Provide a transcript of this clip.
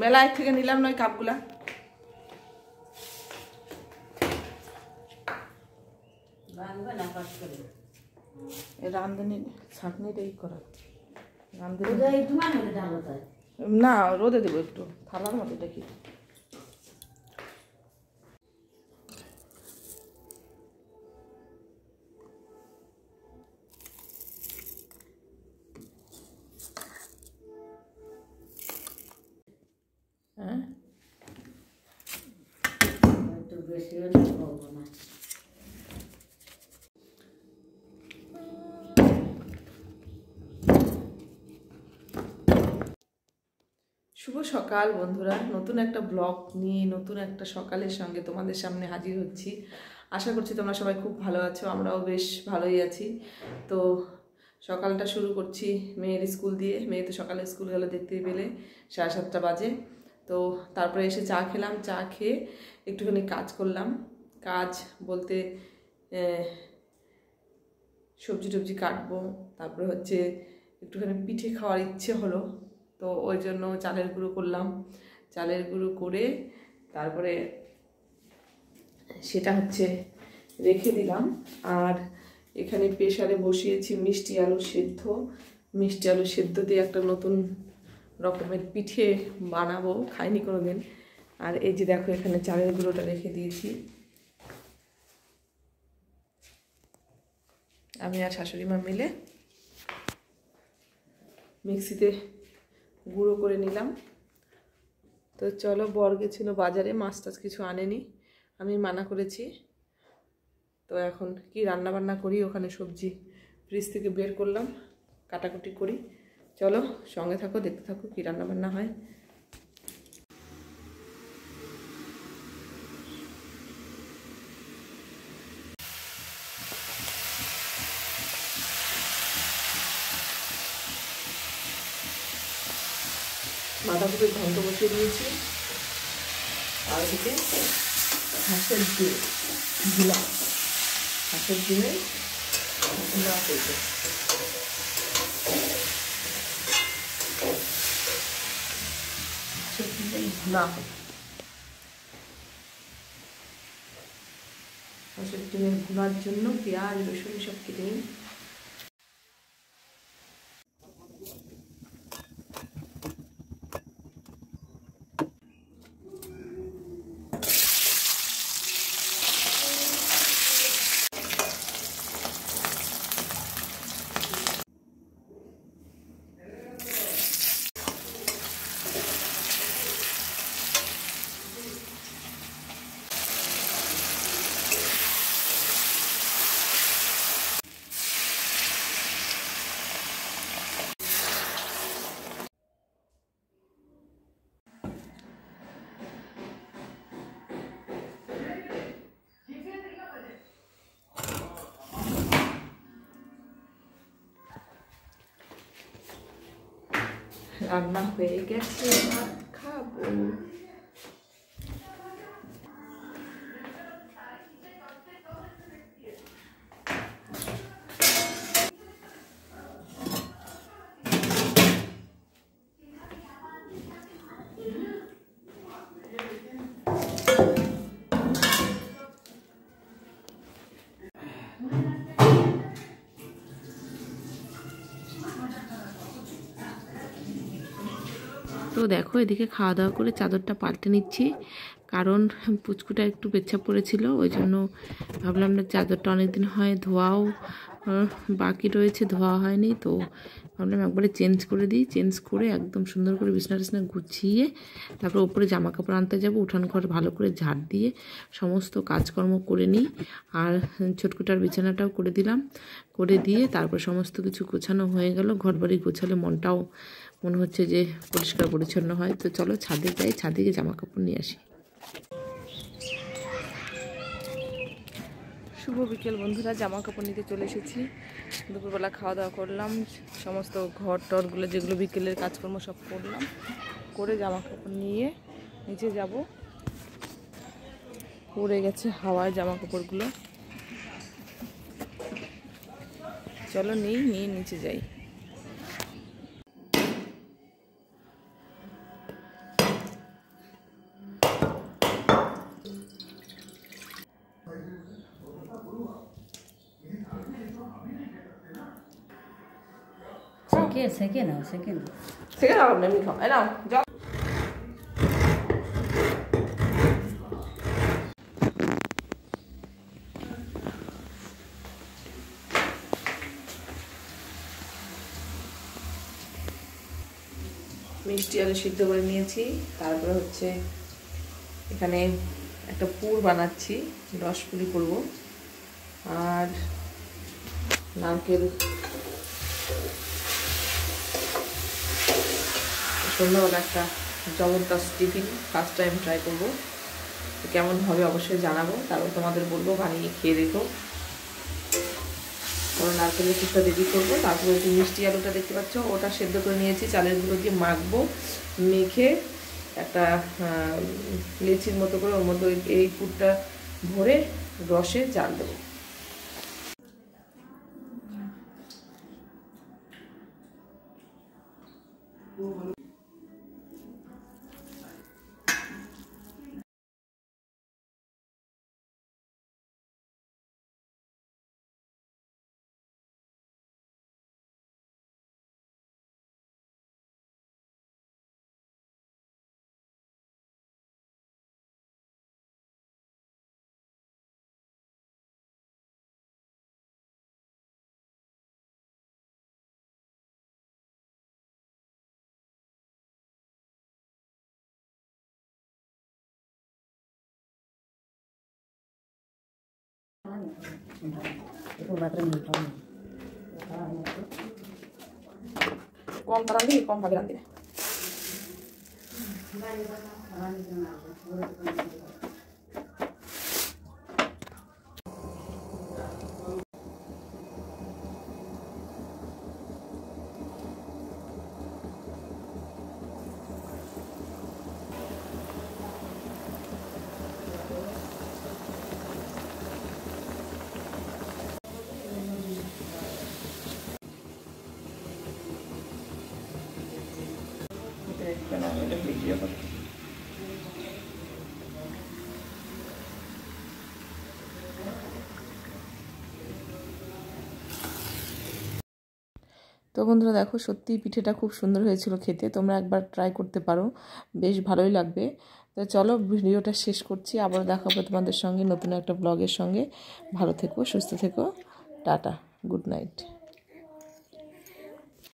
মেলায় থেকে নিলাম নয় কাপগুলা। রাঁধুনি ছাঁকনিটাই করা না, রোদে দেবো একটু, থালার মতো দেখি। হ্যাঁ শুভ সকাল বন্ধুরা, নতুন একটা ব্লগ নিয়ে নতুন একটা সকালের সঙ্গে তোমাদের সামনে হাজির হচ্ছি। আশা করছি তোমরা সবাই খুব ভালো আছো, আমরাও বেশ ভালোই আছি। তো সকালটা শুরু করছি মেয়ের স্কুল দিয়ে। মেয়ে তো সকালে স্কুল গেলে দেখতেই পেলে 7:30 বাজে। তো তারপরে এসে চা খেলাম, চা খেয়ে একটুখানি কাজ করলাম। কাজ বলতে সবজি টবজি কাটবো, তারপরে হচ্ছে একটুখানি পিঠে খাওয়ার ইচ্ছে হলো, তো ওই জন্য চালের গুঁড়ো করলাম। চালের গুঁড়ো করে তারপরে সেটা হচ্ছে রেখে দিলাম। আর এখানে প্রেসারে বসিয়েছি মিষ্টি আলু সেদ্ধ। মিষ্টি আলু সেদ্ধ দিয়ে একটা নতুন রকমের পিঠে বানাবো, খাইনি কোনো দিন। আর এই যে দেখো এখানে চালের গুঁড়োটা রেখে দিয়েছি। আমি আর শাশুড়ি মা মিলে মিক্সিতে গুঁড়ো করে নিলাম। তো চলো, বর গেছিল বাজারে, মাছ টাছ কিছু আনেনি, আমি মানা করেছি। তো এখন কি রান্না বান্না করি, ওখানে সবজি ফ্রিজ থেকে বের করলাম, কাটাকুটি করি। চলো সঙ্গে থাকো, দেখতে থাকো কি রান্না বান্না হয়। বাঁধাকপির ঘন্ট বসিয়ে দিয়েছি, আর এদিকে হাঁসের ডিম ঘুলা, হাঁসের ডিমের ঘুলা করছে। হাঁসের ডিমের ঘুলা, হাঁসের ডিমের ঘুলার জন্য পেঁয়াজ রসুন সব কেটে নিই। রান্না হয়ে গেছে, ভাত খাবো। তো দেখো এদিকে খাওয়া দাওয়া করে চাদরটা পাল্টে নিচ্ছি, কারণ পুচকুটা একটু পেচ্ছাপ পড়েছিল, ওই জন্য ভাবলাম না চাদরটা অনেকদিন হয় ধোয়াও বাকি রয়েছে, ধোয়া হয়নি। তো ভাবলাম একবারে চেঞ্জ করে দিই, চেঞ্জ করে একদম সুন্দর করে বিছনা টিছনা গুছিয়ে তারপর উপরে জামা কাপড় আনতে যাবো। উঠান ঘর ভালো করে ঝাড় দিয়ে সমস্ত কাজকর্ম করে নিই, আর ছোটকুটার বিছানাটাও করে দিলাম, করে দিয়ে তারপর সমস্ত কিছু গোছানো হয়ে গেল। ঘর বাড়ি গোছালে মনটাও মনে হচ্ছে যে পরিষ্কার পরিচ্ছন্ন হয়। তো চলো ছাদে যাই, ছাদে গিয়ে জামা কাপড় নিয়ে আসি। শুভ বিকেল বন্ধুরা, জামা কাপড় নিতে চলে এসেছি। দুপুরবেলা খাওয়া দাওয়া করলাম, সমস্ত ঘর টরগুলো যেগুলো বিকেলের কাজকর্ম সব করলাম, করে জামা কাপড় নিয়ে নিচে যাব। পড়ে গেছে হাওয়ায় জামা কাপড়গুলো। চলো নিয়ে নিচে যাই। সেকে নাও এমনি খাও, নাও জল। মিষ্টি আলু সিদ্ধ করে নিয়েছি, তারপরে হচ্ছে এখানে একটা পুর বানাচ্ছি, রসপুরি করব। আর নারকেল সন্ধ্যাবেলা একটা জবরদস্ত টিফিন, ফার্স্ট টাইম ট্রাই করবো, কেমন হবে অবশ্যই জানাবো, তারপর তোমাদের বলবো বানিয়ে খেয়ে দেখো। ওরা নারকেলের পুরটা রেডি করবো, তারপরে যে মিষ্টি আলুটা দেখতে পাচ্ছ ওটা সেদ্ধ করে নিয়েছি, চালের গুঁড়ো দিয়ে মাখবো, মেখে একটা লেচির মতো করে ওর মধ্যে এই পুরটা ভরে রসে জাল দেবো। কম তারান কম ভাবে রাঁধি। ভিডিও করতে তো বন্ধুরা দেখো, সত্যি পিঠেটা খুব সুন্দর হয়েছিল খেতে, তোমরা একবার ট্রাই করতে পারো, বেশ ভালোই লাগবে। তো চলো ভিডিওটা শেষ করছি, আবার দেখা হবে তোমাদের সঙ্গে নতুন একটা ব্লগের সঙ্গে। ভালো থেকো, সুস্থ থেকো, টাটা, গুড নাইট।